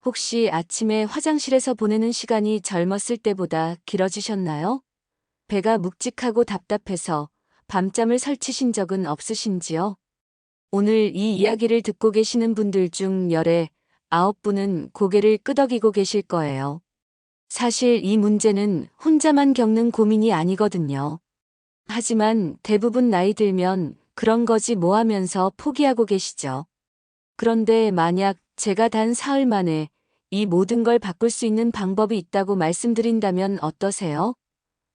혹시 아침에 화장실에서 보내는 시간이 젊었을 때보다 길어지셨나요? 배가 묵직하고 답답해서 밤잠을 설치신 적은 없으신지요? 오늘 이 이야기를 듣고 계시는 분들 중 열에 9분은 고개를 끄덕이고 계실 거예요. 사실 이 문제는 혼자만 겪는 고민이 아니거든요. 하지만 대부분 나이 들면 그런 거지 뭐 하면서 포기하고 계시죠. 그런데 만약 제가 단 사흘 만에 이 모든 걸 바꿀 수 있는 방법이 있다고 말씀드린다면 어떠세요?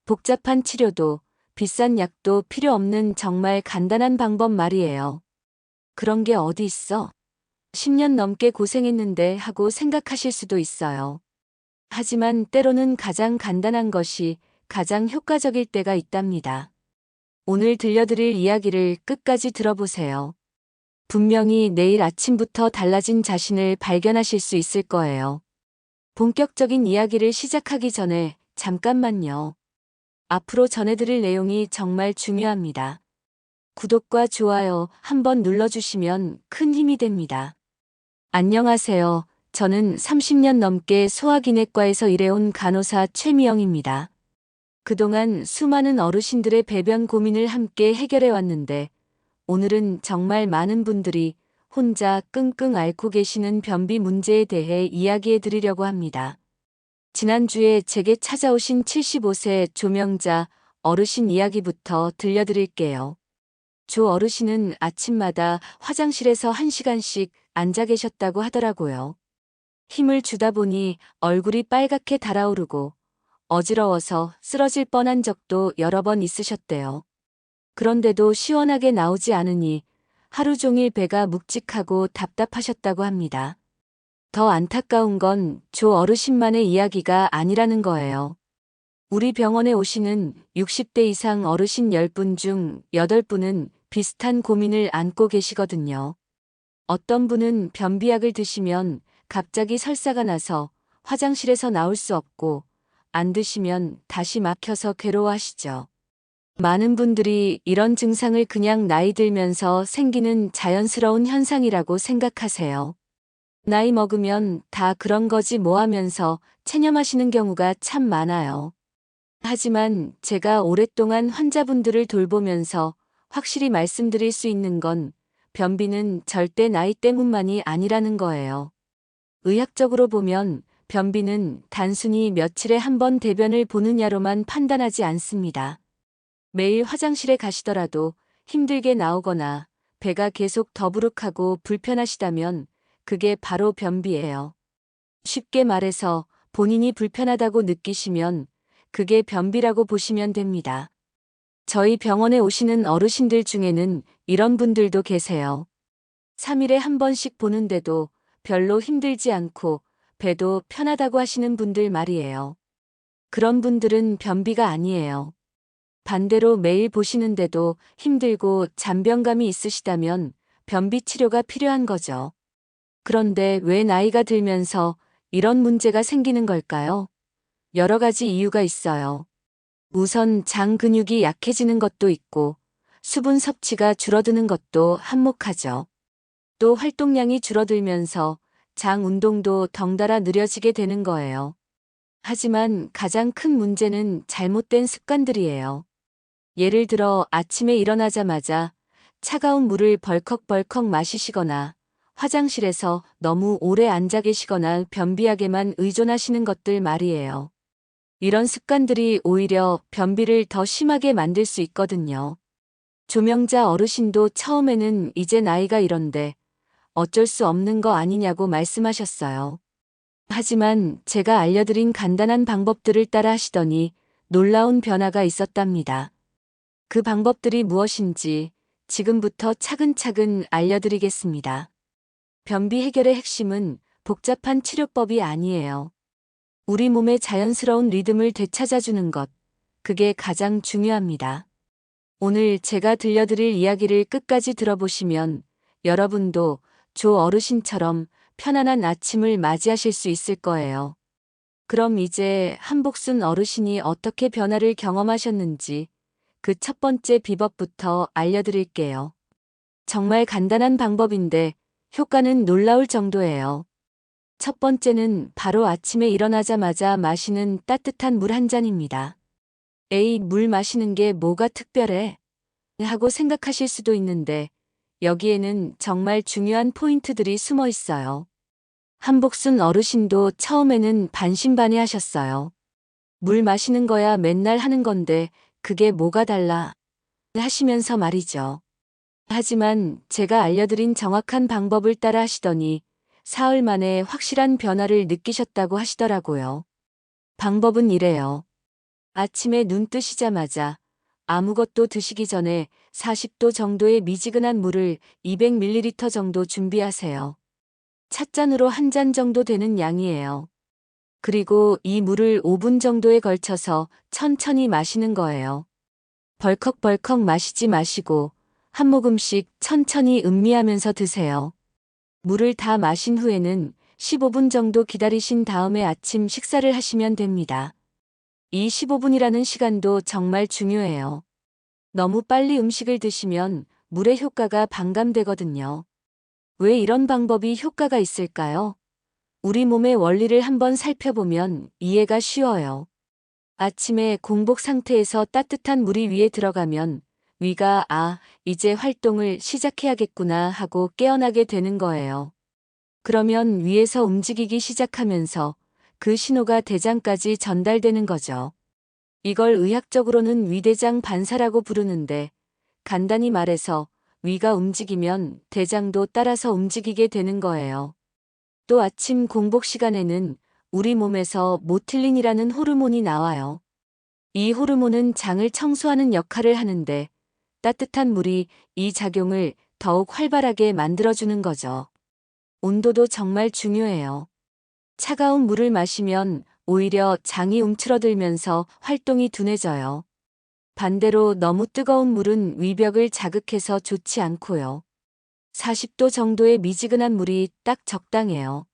복잡한 치료도 비싼 약도 필요 없는 정말 간단한 방법 말이에요. 그런 게 어디 있어? 10년 넘게 고생했는데 하고 생각하실 수도 있어요. 하지만 때로는 가장 간단한 것이 가장 효과적일 때가 있답니다. 오늘 들려드릴 이야기를 끝까지 들어보세요. 분명히 내일 아침부터 달라진 자신을 발견하실 수 있을 거예요. 본격적인 이야기를 시작하기 전에 잠깐만요. 앞으로 전해드릴 내용이 정말 중요합니다. 구독과 좋아요 한번 눌러주시면 큰 힘이 됩니다. 안녕하세요. 저는 30년 넘게 소화기내과에서 일해온 간호사 최미영입니다. 그동안 수많은 어르신들의 배변 고민을 함께 해결해 왔는데 오늘은 정말 많은 분들이 혼자 끙끙 앓고 계시는 변비 문제에 대해 이야기해 드리려고 합니다. 지난주에 제게 찾아오신 75세 조명자 어르신 이야기부터 들려드릴게요. 조 어르신은 아침마다 화장실에서 1시간씩 앉아 계셨다고 하더라고요. 힘을 주다 보니 얼굴이 빨갛게 달아오르고 어지러워서 쓰러질 뻔한 적도 여러 번 있으셨대요. 그런데도 시원하게 나오지 않으니 하루 종일 배가 묵직하고 답답하셨다고 합니다. 더 안타까운 건 조 어르신만의 이야기가 아니라는 거예요. 우리 병원에 오시는 60대 이상 어르신 10분 중 8분은 비슷한 고민을 안고 계시거든요. 어떤 분은 변비약을 드시면 갑자기 설사가 나서 화장실에서 나올 수 없고 안 드시면 다시 막혀서 괴로워하시죠. 많은 분들이 이런 증상을 그냥 나이 들면서 생기는 자연스러운 현상이라고 생각하세요. 나이 먹으면 다 그런 거지 뭐 하면서 체념하시는 경우가 참 많아요. 하지만 제가 오랫동안 환자분들을 돌보면서 확실히 말씀드릴 수 있는 건 변비는 절대 나이 때문만이 아니라는 거예요. 의학적으로 보면 변비는 단순히 며칠에 한 번 대변을 보느냐로만 판단하지 않습니다. 매일 화장실에 가시더라도 힘들게 나오거나 배가 계속 더부룩하고 불편하시다면 그게 바로 변비예요. 쉽게 말해서 본인이 불편하다고 느끼시면 그게 변비라고 보시면 됩니다. 저희 병원에 오시는 어르신들 중에는 이런 분들도 계세요. 3일에 한 번씩 보는데도 별로 힘들지 않고 배도 편하다고 하시는 분들 말이에요. 그런 분들은 변비가 아니에요. 반대로 매일 보시는데도 힘들고 잔변감이 있으시다면 변비 치료가 필요한 거죠. 그런데 왜 나이가 들면서 이런 문제가 생기는 걸까요? 여러 가지 이유가 있어요. 우선 장 근육이 약해지는 것도 있고 수분 섭취가 줄어드는 것도 한몫하죠. 또 활동량이 줄어들면서 장 운동도 덩달아 느려지게 되는 거예요. 하지만 가장 큰 문제는 잘못된 습관들이에요. 예를 들어 아침에 일어나자마자 차가운 물을 벌컥벌컥 마시시거나 화장실에서 너무 오래 앉아 계시거나 변비약에만 의존하시는 것들 말이에요. 이런 습관들이 오히려 변비를 더 심하게 만들 수 있거든요. 조명자 어르신도 처음에는 이제 나이가 이런데 어쩔 수 없는 거 아니냐고 말씀하셨어요. 하지만 제가 알려드린 간단한 방법들을 따라 하시더니 놀라운 변화가 있었답니다. 그 방법들이 무엇인지 지금부터 차근차근 알려드리겠습니다. 변비 해결의 핵심은 복잡한 치료법이 아니에요. 우리 몸의 자연스러운 리듬을 되찾아주는 것, 그게 가장 중요합니다. 오늘 제가 들려드릴 이야기를 끝까지 들어보시면 여러분도 조 어르신처럼 편안한 아침을 맞이하실 수 있을 거예요. 그럼 이제 한복순 어르신이 어떻게 변화를 경험하셨는지 그 첫 번째 비법부터 알려드릴게요. 정말 간단한 방법인데 효과는 놀라울 정도예요. 첫 번째는 바로 아침에 일어나자마자 마시는 따뜻한 물 한 잔입니다. 에이, 물 마시는 게 뭐가 특별해? 하고 생각하실 수도 있는데 여기에는 정말 중요한 포인트들이 숨어 있어요. 한복순 어르신도 처음에는 반신반의하셨어요. 물 마시는 거야 맨날 하는 건데 그게 뭐가 달라? 하시면서 말이죠. 하지만 제가 알려드린 정확한 방법을 따라 하시더니 사흘 만에 확실한 변화를 느끼셨다고 하시더라고요. 방법은 이래요. 아침에 눈 뜨시자마자 아무것도 드시기 전에 40도 정도의 미지근한 물을 200ml 정도 준비하세요. 찻잔으로 한 잔 정도 되는 양이에요. 그리고 이 물을 5분 정도에 걸쳐서 천천히 마시는 거예요. 벌컥벌컥 마시지 마시고 한 모금씩 천천히 음미하면서 드세요. 물을 다 마신 후에는 15분 정도 기다리신 다음에 아침 식사를 하시면 됩니다. 이 15분이라는 시간도 정말 중요해요. 너무 빨리 음식을 드시면 물의 효과가 반감되거든요. 왜 이런 방법이 효과가 있을까요? 우리 몸의 원리를 한번 살펴보면 이해가 쉬워요. 아침에 공복 상태에서 따뜻한 물이 위에 들어가면 위가 이제 활동을 시작해야겠구나 하고 깨어나게 되는 거예요. 그러면 위에서 움직이기 시작하면서 그 신호가 대장까지 전달되는 거죠. 이걸 의학적으로는 위대장 반사라고 부르는데 간단히 말해서 위가 움직이면 대장도 따라서 움직이게 되는 거예요. 또 아침 공복 시간에는 우리 몸에서 모틸린이라는 호르몬이 나와요. 이 호르몬은 장을 청소하는 역할을 하는데 따뜻한 물이 이 작용을 더욱 활발하게 만들어주는 거죠. 온도도 정말 중요해요. 차가운 물을 마시면 오히려 장이 움츠러들면서 활동이 둔해져요. 반대로 너무 뜨거운 물은 위벽을 자극해서 좋지 않고요. 40도 정도의 미지근한 물이 딱 적당해요.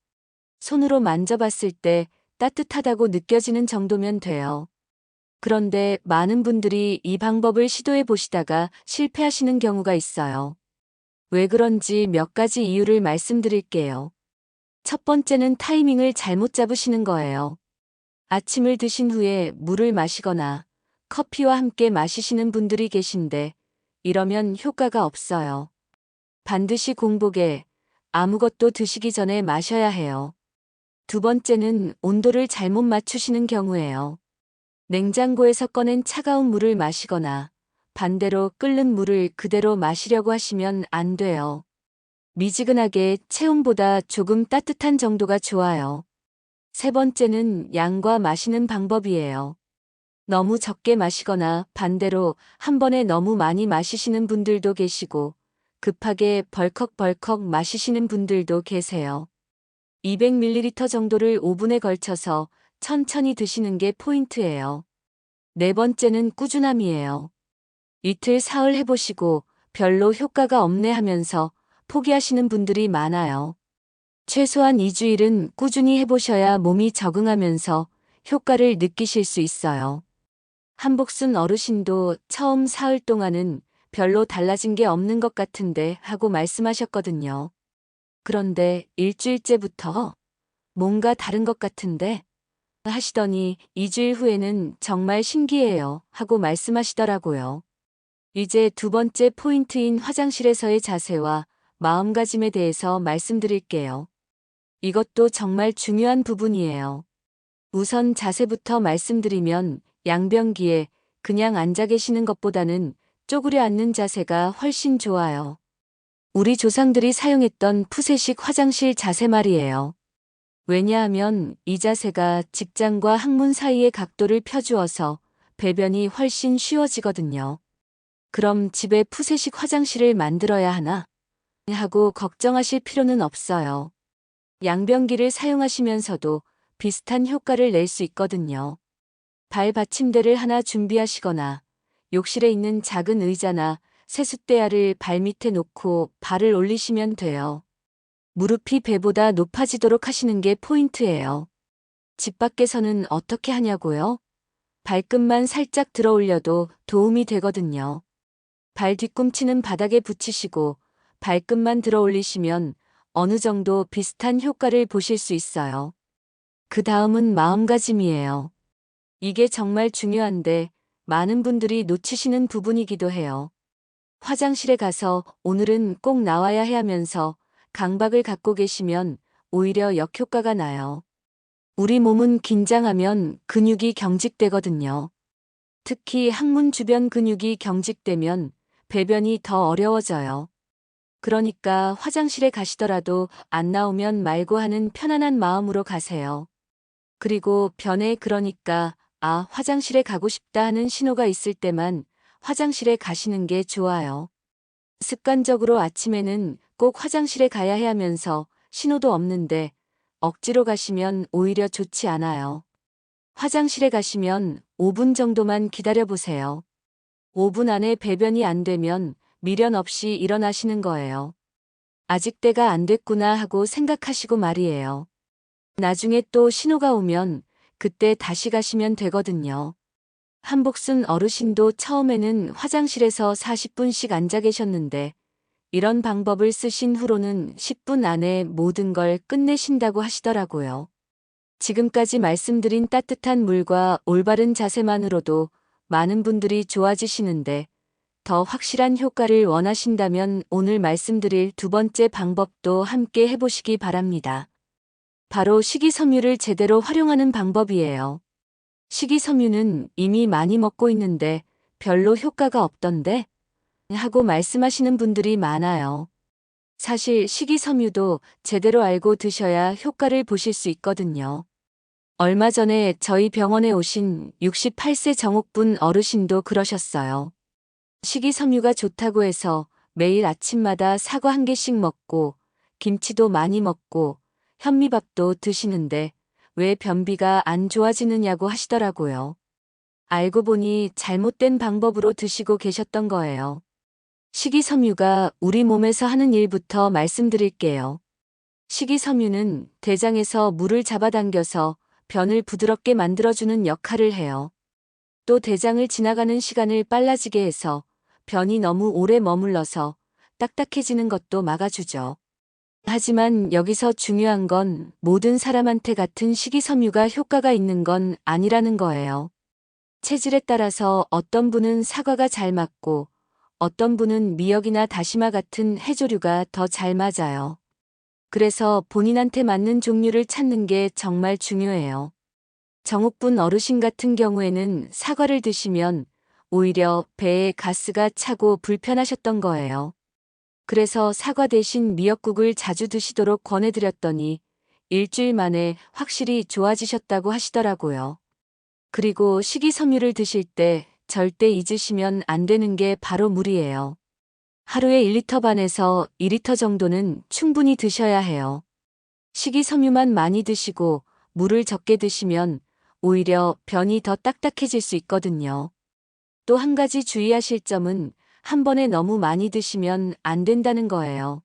손으로 만져봤을 때 따뜻하다고 느껴지는 정도면 돼요. 그런데 많은 분들이 이 방법을 시도해 보시다가 실패하시는 경우가 있어요. 왜 그런지 몇 가지 이유를 말씀드릴게요. 첫 번째는 타이밍을 잘못 잡으시는 거예요. 아침을 드신 후에 물을 마시거나 커피와 함께 마시시는 분들이 계신데 이러면 효과가 없어요. 반드시 공복에 아무것도 드시기 전에 마셔야 해요. 두 번째는 온도를 잘못 맞추시는 경우예요. 냉장고에서 꺼낸 차가운 물을 마시거나 반대로 끓는 물을 그대로 마시려고 하시면 안 돼요. 미지근하게 체온보다 조금 따뜻한 정도가 좋아요. 세 번째는 양과 마시는 방법이에요. 너무 적게 마시거나 반대로 한 번에 너무 많이 마시시는 분들도 계시고 급하게 벌컥벌컥 마시시는 분들도 계세요. 200ml 정도를 5분에 걸쳐서 천천히 드시는 게 포인트예요. 네 번째는 꾸준함이에요. 이틀 사흘 해보시고 별로 효과가 없네 하면서 포기하시는 분들이 많아요. 최소한 2주일은 꾸준히 해보셔야 몸이 적응하면서 효과를 느끼실 수 있어요. 한복순 어르신도 처음 사흘 동안은 별로 달라진 게 없는 것 같은데 하고 말씀하셨거든요. 그런데 일주일째부터 뭔가 다른 것 같은데 하시더니 2주일 후에는 정말 신기해요 하고 말씀하시더라고요. 이제 두 번째 포인트인 화장실에서의 자세와 마음가짐에 대해서 말씀드릴게요. 이것도 정말 중요한 부분이에요. 우선 자세부터 말씀드리면 양변기에 그냥 앉아 계시는 것보다는 쪼그려 앉는 자세가 훨씬 좋아요. 우리 조상들이 사용했던 푸세식 화장실 자세 말이에요. 왜냐하면 이 자세가 직장과 항문 사이의 각도를 펴주어서 배변이 훨씬 쉬워지거든요. 그럼 집에 푸세식 화장실을 만들어야 하나? 하고 걱정하실 필요는 없어요. 양변기를 사용하시면서도 비슷한 효과를 낼 수 있거든요. 발 받침대를 하나 준비하시거나 욕실에 있는 작은 의자나 세숫대야를 발밑에 놓고 발을 올리시면 돼요. 무릎이 배보다 높아지도록 하시는 게 포인트예요. 집 밖에서는 어떻게 하냐고요? 발끝만 살짝 들어 올려도 도움이 되거든요. 발 뒤꿈치는 바닥에 붙이시고 발끝만 들어 올리시면 어느 정도 비슷한 효과를 보실 수 있어요. 그 다음은 마음가짐이에요. 이게 정말 중요한데 많은 분들이 놓치시는 부분이기도 해요. 화장실에 가서 오늘은 꼭 나와야 해 하면서 강박을 갖고 계시면 오히려 역효과가 나요. 우리 몸은 긴장하면 근육이 경직되거든요. 특히 항문 주변 근육이 경직되면 배변이 더 어려워져요. 그러니까 화장실에 가시더라도 안 나오면 말고 하는 편안한 마음으로 가세요. 그리고 변에 그러니까 화장실에 가고 싶다 하는 신호가 있을 때만 화장실에 가시는 게 좋아요. 습관적으로 아침에는 꼭 화장실에 가야 해 하면서 신호도 없는데 억지로 가시면 오히려 좋지 않아요. 화장실에 가시면 5분 정도만 기다려 보세요. 5분 안에 배변이 안 되면 미련 없이 일어나시는 거예요. 아직 때가 안 됐구나 하고 생각하시고 말이에요. 나중에 또 신호가 오면 그때 다시 가시면 되거든요. 한복순 어르신도 처음에는 화장실에서 40분씩 앉아 계셨는데 이런 방법을 쓰신 후로는 10분 안에 모든 걸 끝내신다고 하시더라고요. 지금까지 말씀드린 따뜻한 물과 올바른 자세만으로도 많은 분들이 좋아지시는데 더 확실한 효과를 원하신다면 오늘 말씀드릴 두 번째 방법도 함께 해보시기 바랍니다. 바로 식이섬유를 제대로 활용하는 방법이에요. 식이섬유는 이미 많이 먹고 있는데 별로 효과가 없던데? 하고 말씀하시는 분들이 많아요. 사실 식이섬유도 제대로 알고 드셔야 효과를 보실 수 있거든요. 얼마 전에 저희 병원에 오신 68세 정옥분 어르신도 그러셨어요. 식이섬유가 좋다고 해서 매일 아침마다 사과 한 개씩 먹고 김치도 많이 먹고 현미밥도 드시는데 왜 변비가 안 좋아지느냐고 하시더라고요. 알고 보니 잘못된 방법으로 드시고 계셨던 거예요. 식이섬유가 우리 몸에서 하는 일부터 말씀드릴게요. 식이섬유는 대장에서 물을 잡아당겨서 변을 부드럽게 만들어주는 역할을 해요. 또 대장을 지나가는 시간을 빨라지게 해서 변이 너무 오래 머물러서 딱딱해지는 것도 막아주죠. 하지만 여기서 중요한 건 모든 사람한테 같은 식이섬유가 효과가 있는 건 아니라는 거예요. 체질에 따라서 어떤 분은 사과가 잘 맞고 어떤 분은 미역이나 다시마 같은 해조류가 더 잘 맞아요. 그래서 본인한테 맞는 종류를 찾는 게 정말 중요해요. 정옥분 어르신 같은 경우에는 사과를 드시면 오히려 배에 가스가 차고 불편하셨던 거예요. 그래서 사과 대신 미역국을 자주 드시도록 권해드렸더니 일주일 만에 확실히 좋아지셨다고 하시더라고요. 그리고 식이섬유를 드실 때 절대 잊으시면 안 되는 게 바로 물이에요. 하루에 1리터 반에서 2리터 정도는 충분히 드셔야 해요. 식이섬유만 많이 드시고 물을 적게 드시면 오히려 변이 더 딱딱해질 수 있거든요. 또 한 가지 주의하실 점은 한 번에 너무 많이 드시면 안 된다는 거예요.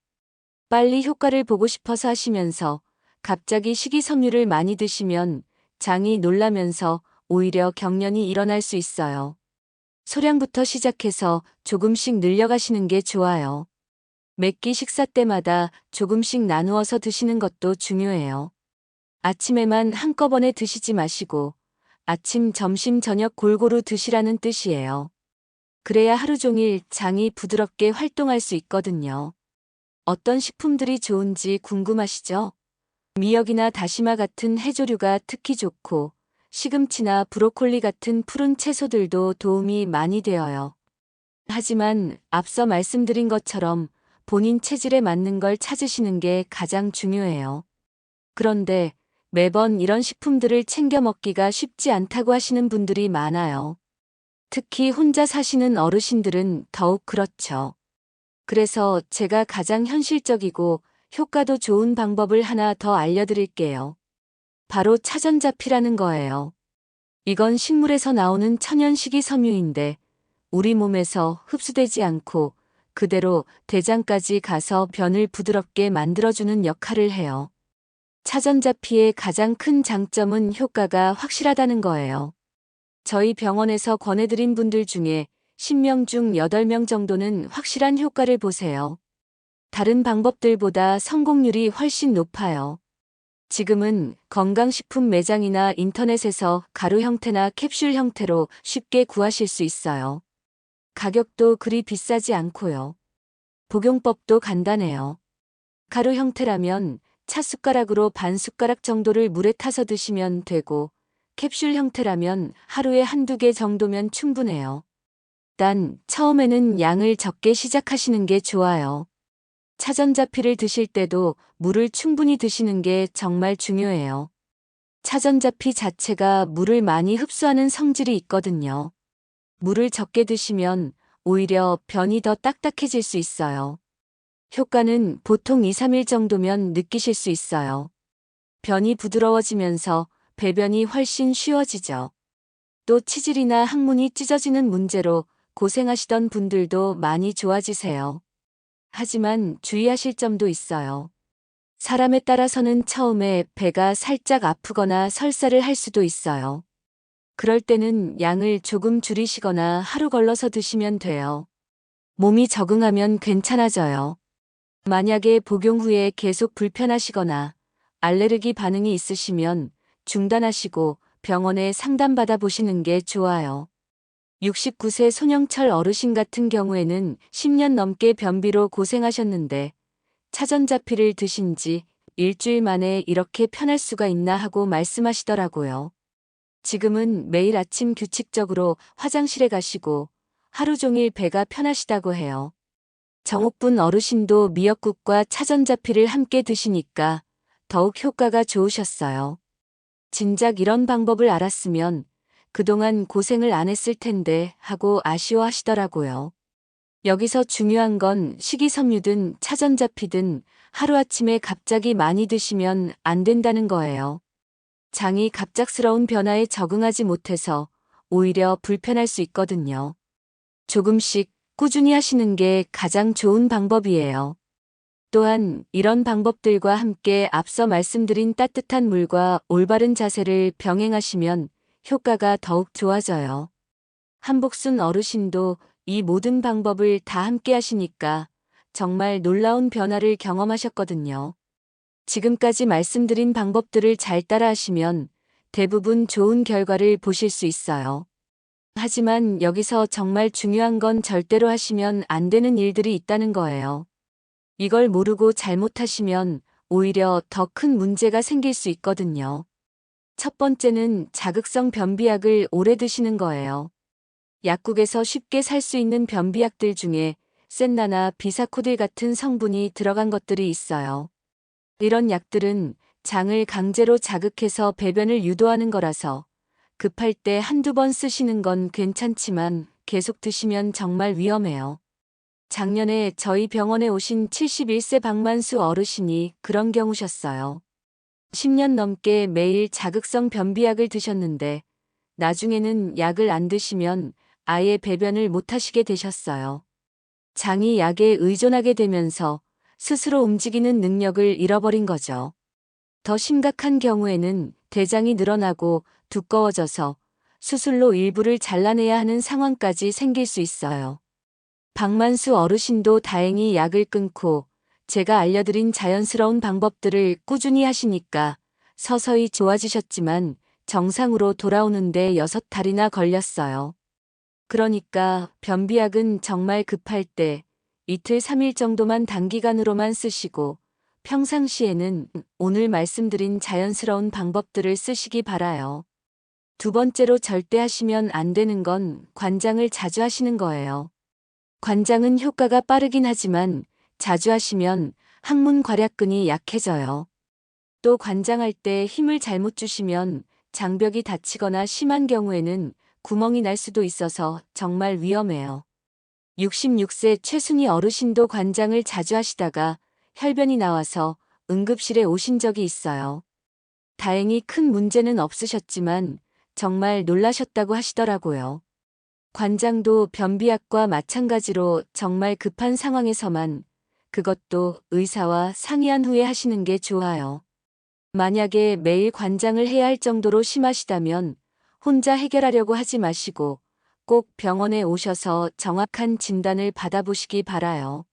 빨리 효과를 보고 싶어서 하시면서 갑자기 식이섬유를 많이 드시면 장이 놀라면서 오히려 경련이 일어날 수 있어요. 소량부터 시작해서 조금씩 늘려가시는 게 좋아요. 몇 끼 식사 때마다 조금씩 나누어서 드시는 것도 중요해요. 아침에만 한꺼번에 드시지 마시고 아침, 점심, 저녁 골고루 드시라는 뜻이에요. 그래야 하루 종일 장이 부드럽게 활동할 수 있거든요. 어떤 식품들이 좋은지 궁금하시죠? 미역이나 다시마 같은 해조류가 특히 좋고 시금치나 브로콜리 같은 푸른 채소들도 도움이 많이 되어요. 하지만 앞서 말씀드린 것처럼 본인 체질에 맞는 걸 찾으시는 게 가장 중요해요. 그런데 매번 이런 식품들을 챙겨 먹기가 쉽지 않다고 하시는 분들이 많아요. 특히 혼자 사시는 어르신들은 더욱 그렇죠. 그래서 제가 가장 현실적이고 효과도 좋은 방법을 하나 더 알려드릴게요. 바로 차전자피라는 거예요. 이건 식물에서 나오는 천연 식이섬유인데 우리 몸에서 흡수되지 않고 그대로 대장까지 가서 변을 부드럽게 만들어주는 역할을 해요. 차전자피의 가장 큰 장점은 효과가 확실하다는 거예요. 저희 병원에서 권해드린 분들 중에 10명 중 8명 정도는 확실한 효과를 보세요. 다른 방법들보다 성공률이 훨씬 높아요. 지금은 건강식품 매장이나 인터넷에서 가루 형태나 캡슐 형태로 쉽게 구하실 수 있어요. 가격도 그리 비싸지 않고요. 복용법도 간단해요. 가루 형태라면 찻숟가락으로 반 숟가락 정도를 물에 타서 드시면 되고, 캡슐 형태라면 하루에 한두 개 정도면 충분해요. 단, 처음에는 양을 적게 시작하시는 게 좋아요. 차전자피를 드실 때도 물을 충분히 드시는 게 정말 중요해요. 차전자피 자체가 물을 많이 흡수하는 성질이 있거든요. 물을 적게 드시면 오히려 변이 더 딱딱해질 수 있어요. 효과는 보통 2, 3일 정도면 느끼실 수 있어요. 변이 부드러워지면서 배변이 훨씬 쉬워지죠. 또 치질이나 항문이 찢어지는 문제로 고생하시던 분들도 많이 좋아지세요. 하지만 주의하실 점도 있어요. 사람에 따라서는 처음에 배가 살짝 아프거나 설사를 할 수도 있어요. 그럴 때는 양을 조금 줄이시거나 하루 걸러서 드시면 돼요. 몸이 적응하면 괜찮아져요. 만약에 복용 후에 계속 불편하시거나 알레르기 반응이 있으시면 중단하시고 병원에 상담받아 보시는 게 좋아요. 69세 손영철 어르신 같은 경우에는 10년 넘게 변비로 고생하셨는데 차전자피를 드신 지 일주일 만에 이렇게 편할 수가 있나 하고 말씀하시더라고요. 지금은 매일 아침 규칙적으로 화장실에 가시고 하루 종일 배가 편하시다고 해요. 정옥분 어르신도 미역국과 차전자피를 함께 드시니까 더욱 효과가 좋으셨어요. 진작 이런 방법을 알았으면 그동안 고생을 안 했을 텐데 하고 아쉬워하시더라고요. 여기서 중요한 건 식이섬유든 차전자피든 하루아침에 갑자기 많이 드시면 안 된다는 거예요. 장이 갑작스러운 변화에 적응하지 못해서 오히려 불편할 수 있거든요. 조금씩 꾸준히 하시는 게 가장 좋은 방법이에요. 또한 이런 방법들과 함께 앞서 말씀드린 따뜻한 물과 올바른 자세를 병행하시면 효과가 더욱 좋아져요. 한복순 어르신도 이 모든 방법을 다 함께 하시니까 정말 놀라운 변화를 경험하셨거든요. 지금까지 말씀드린 방법들을 잘 따라하시면 대부분 좋은 결과를 보실 수 있어요. 하지만 여기서 정말 중요한 건 절대로 하시면 안 되는 일들이 있다는 거예요. 이걸 모르고 잘못하시면 오히려 더 큰 문제가 생길 수 있거든요. 첫 번째는 자극성 변비약을 오래 드시는 거예요. 약국에서 쉽게 살 수 있는 변비약들 중에 센나나 비사코딜 같은 성분이 들어간 것들이 있어요. 이런 약들은 장을 강제로 자극해서 배변을 유도하는 거라서 급할 때 한두 번 쓰시는 건 괜찮지만 계속 드시면 정말 위험해요. 작년에 저희 병원에 오신 71세 박만수 어르신이 그런 경우셨어요. 10년 넘게 매일 자극성 변비약을 드셨는데 나중에는 약을 안 드시면 아예 배변을 못 하시게 되셨어요. 장이 약에 의존하게 되면서 스스로 움직이는 능력을 잃어버린 거죠. 더 심각한 경우에는 대장이 늘어나고 두꺼워져서 수술로 일부를 잘라내야 하는 상황까지 생길 수 있어요. 박만수 어르신도 다행히 약을 끊고 제가 알려드린 자연스러운 방법들을 꾸준히 하시니까 서서히 좋아지셨지만 정상으로 돌아오는데 6달이나 걸렸어요. 그러니까 변비약은 정말 급할 때 이틀 3일 정도만 단기간으로만 쓰시고 평상시에는 오늘 말씀드린 자연스러운 방법들을 쓰시기 바라요. 두 번째로 절대 하시면 안 되는 건 관장을 자주 하시는 거예요. 관장은 효과가 빠르긴 하지만 자주 하시면 항문 괄약근이 약해져요. 또 관장할 때 힘을 잘못 주시면 장벽이 다치거나 심한 경우에는 구멍이 날 수도 있어서 정말 위험해요. 66세 최순희 어르신도 관장을 자주 하시다가 혈변이 나와서 응급실에 오신 적이 있어요. 다행히 큰 문제는 없으셨지만 정말 놀라셨다고 하시더라고요. 관장도 변비약과 마찬가지로 정말 급한 상황에서만 그것도 의사와 상의한 후에 하시는 게 좋아요. 만약에 매일 관장을 해야 할 정도로 심하시다면 혼자 해결하려고 하지 마시고 꼭 병원에 오셔서 정확한 진단을 받아보시기 바라요.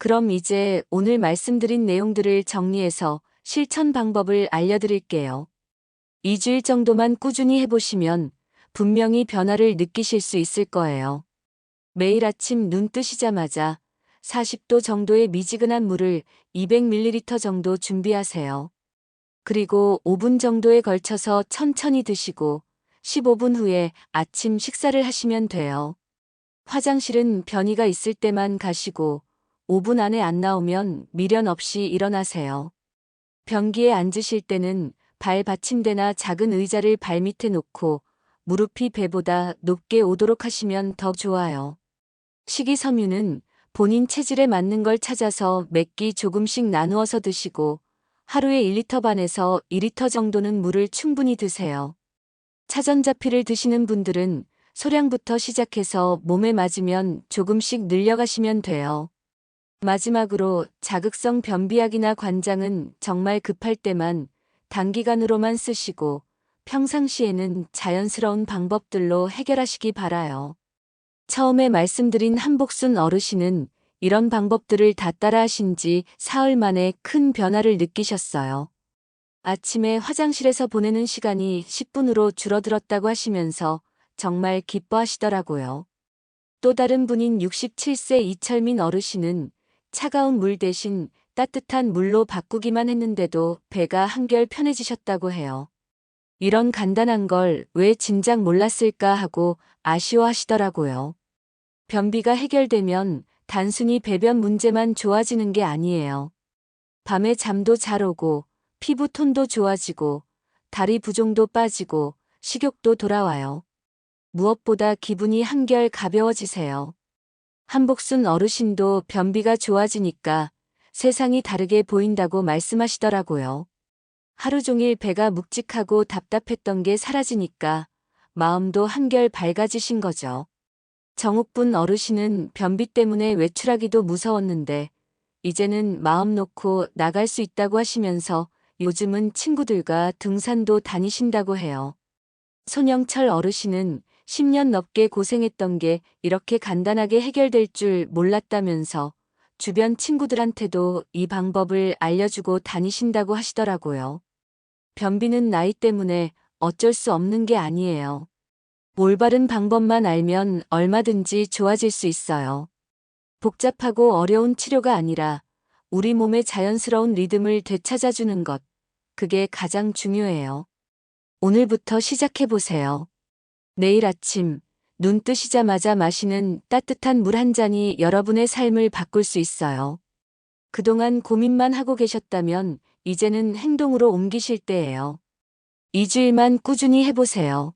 그럼 이제 오늘 말씀드린 내용들을 정리해서 실천 방법을 알려드릴게요. 2주일 정도만 꾸준히 해보시면 분명히 변화를 느끼실 수 있을 거예요. 매일 아침 눈 뜨시자마자 40도 정도의 미지근한 물을 200ml 정도 준비하세요. 그리고 5분 정도에 걸쳐서 천천히 드시고 15분 후에 아침 식사를 하시면 돼요. 화장실은 변이가 있을 때만 가시고 5분 안에 안 나오면 미련 없이 일어나세요. 변기에 앉으실 때는 발 받침대나 작은 의자를 발밑에 놓고 무릎이 배보다 높게 오도록 하시면 더 좋아요. 식이섬유는 본인 체질에 맞는 걸 찾아서 몇 끼 조금씩 나누어서 드시고 하루에 1리터 반에서 2리터 정도는 물을 충분히 드세요. 차전자피를 드시는 분들은 소량부터 시작해서 몸에 맞으면 조금씩 늘려가시면 돼요. 마지막으로 자극성 변비약이나 관장은 정말 급할 때만 단기간으로만 쓰시고 평상시에는 자연스러운 방법들로 해결하시기 바라요. 처음에 말씀드린 한복순 어르신은 이런 방법들을 다 따라하신 지 사흘 만에 큰 변화를 느끼셨어요. 아침에 화장실에서 보내는 시간이 10분으로 줄어들었다고 하시면서 정말 기뻐하시더라고요. 또 다른 분인 67세 이철민 어르신은 차가운 물 대신 따뜻한 물로 바꾸기만 했는데도 배가 한결 편해지셨다고 해요. 이런 간단한 걸 왜 진작 몰랐을까 하고 아쉬워하시더라고요. 변비가 해결되면 단순히 배변 문제만 좋아지는 게 아니에요. 밤에 잠도 잘 오고 피부 톤도 좋아지고 다리 부종도 빠지고 식욕도 돌아와요. 무엇보다 기분이 한결 가벼워지세요. 한복순 어르신도 변비가 좋아지니까 세상이 다르게 보인다고 말씀하시더라고요. 하루 종일 배가 묵직하고 답답했던 게 사라지니까 마음도 한결 밝아지신 거죠. 정욱분 어르신은 변비 때문에 외출하기도 무서웠는데 이제는 마음 놓고 나갈 수 있다고 하시면서 요즘은 친구들과 등산도 다니신다고 해요. 손영철 어르신은 10년 넘게 고생했던 게 이렇게 간단하게 해결될 줄 몰랐다면서 주변 친구들한테도 이 방법을 알려주고 다니신다고 하시더라고요. 변비는 나이 때문에 어쩔 수 없는 게 아니에요. 올바른 방법만 알면 얼마든지 좋아질 수 있어요. 복잡하고 어려운 치료가 아니라 우리 몸의 자연스러운 리듬을 되찾아주는 것, 그게 가장 중요해요. 오늘부터 시작해보세요. 내일 아침 눈 뜨시자마자 마시는 따뜻한 물 한 잔이 여러분의 삶을 바꿀 수 있어요. 그동안 고민만 하고 계셨다면 이제는 행동으로 옮기실 때예요. 2주일만 꾸준히 해보세요.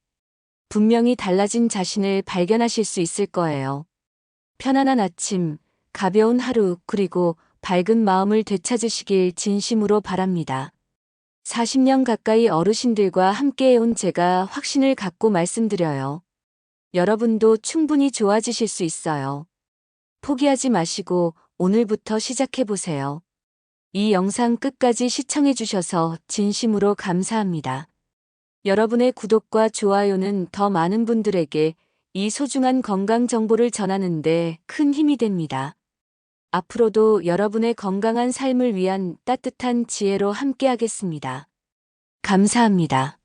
분명히 달라진 자신을 발견하실 수 있을 거예요. 편안한 아침, 가벼운 하루, 그리고 밝은 마음을 되찾으시길 진심으로 바랍니다. 40년 가까이 어르신들과 함께해온 제가 확신을 갖고 말씀드려요. 여러분도 충분히 좋아지실 수 있어요. 포기하지 마시고 오늘부터 시작해보세요. 이 영상 끝까지 시청해주셔서 진심으로 감사합니다. 여러분의 구독과 좋아요는 더 많은 분들에게 이 소중한 건강 정보를 전하는 데 큰 힘이 됩니다. 앞으로도 여러분의 건강한 삶을 위한 따뜻한 지혜로 함께하겠습니다. 감사합니다.